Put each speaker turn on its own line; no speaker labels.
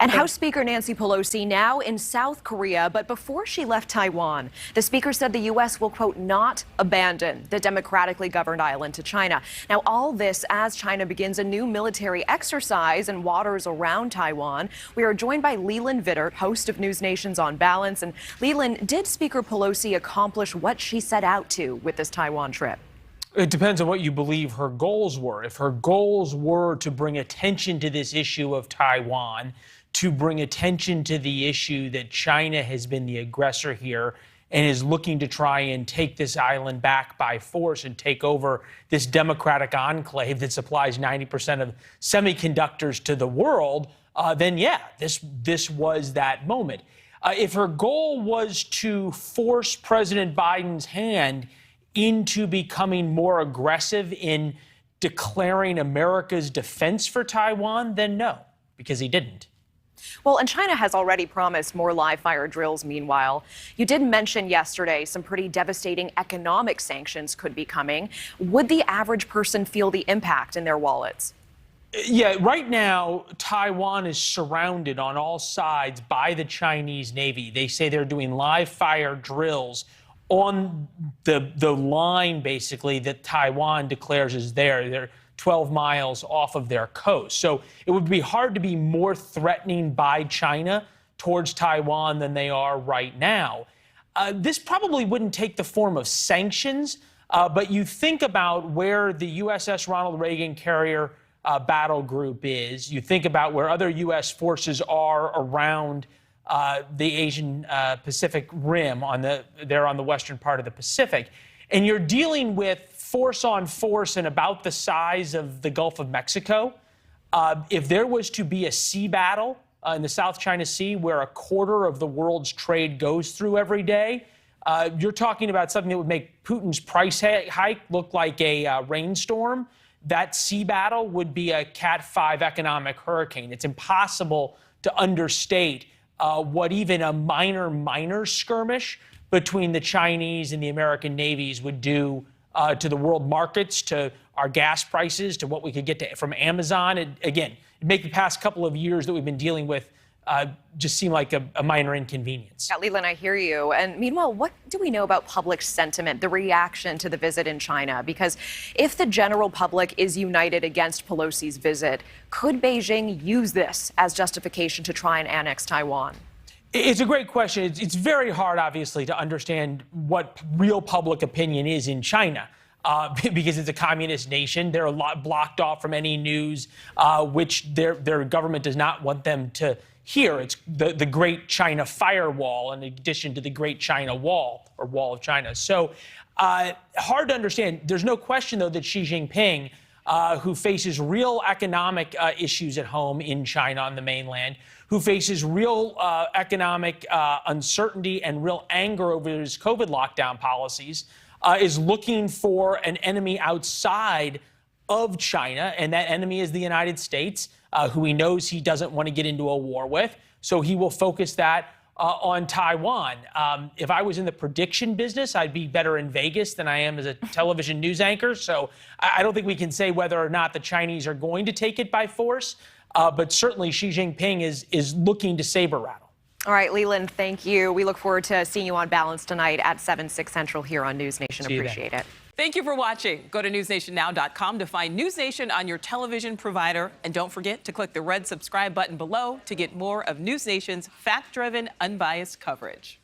And House Speaker Nancy Pelosi now in South Korea, but before she left Taiwan, the speaker said the U.S. will, quote, not abandon the democratically governed island to China. Now, all this as China begins a new military exercise in waters around Taiwan. We are joined by Leland Vittert, host of NewsNation's On Balance. And Leland, did Speaker Pelosi accomplish what she set out to with this Taiwan trip?
It depends on what you believe her goals were. If her goals were to bring attention to this issue of Taiwan, to bring attention to the issue that China has been the aggressor here and is looking to try and take this island back by force and take over this democratic enclave that supplies 90% of semiconductors to the world, then yeah, this was that moment. If her goal was to force President Biden's hand into becoming more aggressive in declaring America's defense for Taiwan, then no, because he didn't.
Well, and China has already promised more live fire drills meanwhile. You did mention yesterday some pretty devastating economic sanctions could be coming. Would the average person feel the impact in their wallets?
Yeah, right now, Taiwan is surrounded on all sides by the Chinese Navy. They say they're doing live fire drills on the line, basically, that Taiwan declares is there. They're 12 miles off of their coast. So it would be hard to be more threatening by China towards Taiwan than they are right now. This probably wouldn't take the form of sanctions, but you think about where the USS Ronald Reagan carrier battle group is. You think about where other U.S. forces are around the Asian Pacific Rim, there on the western part of the Pacific. And you're dealing with force on force and about the size of the Gulf of Mexico. If there was to be a sea battle in the South China Sea where a quarter of the world's trade goes through every day, you're talking about something that would make Putin's price hike look like a rainstorm. That sea battle would be a Cat 5 economic hurricane. It's impossible to understate what even a minor skirmish between the Chinese and the American navies would do to the world markets, to our gas prices, to what we could get from Amazon. And again, it'd make the past couple of years that we've been dealing with just seem like a minor inconvenience.
Yeah, Leland, I hear you. And meanwhile, what do we know about public sentiment, the reaction to the visit in China? Because if the general public is united against Pelosi's visit, could Beijing use this as justification to try and annex Taiwan?
It's a great question. It's very hard, obviously, to understand what real public opinion is in China because it's a communist nation. They're a lot blocked off from any news which their government does not want them to hear. It's the Great China Firewall in addition to the Great China Wall, or Wall of China. So hard to understand. There's no question, though, that Xi Jinping, who faces real economic issues at home in China on the mainland, who faces real economic uncertainty and real anger over his COVID lockdown policies, is looking for an enemy outside of China, and that enemy is the United States, who he knows he doesn't want to get into a war with. So he will focus that on Taiwan. If I was in the prediction business, I'd be better in Vegas than I am as a television news anchor. So I don't think we can say whether or not the Chinese are going to take it by force. But certainly Xi Jinping is looking to saber rattle.
All right, Leland, thank you. We look forward to seeing you on Balance tonight at 7, 6 Central here on NewsNation. Appreciate it.
Thank you for watching. Go to newsnationnow.com to find NewsNation on your television provider. And don't forget to click the red subscribe button below to get more of NewsNation's fact-driven, unbiased coverage.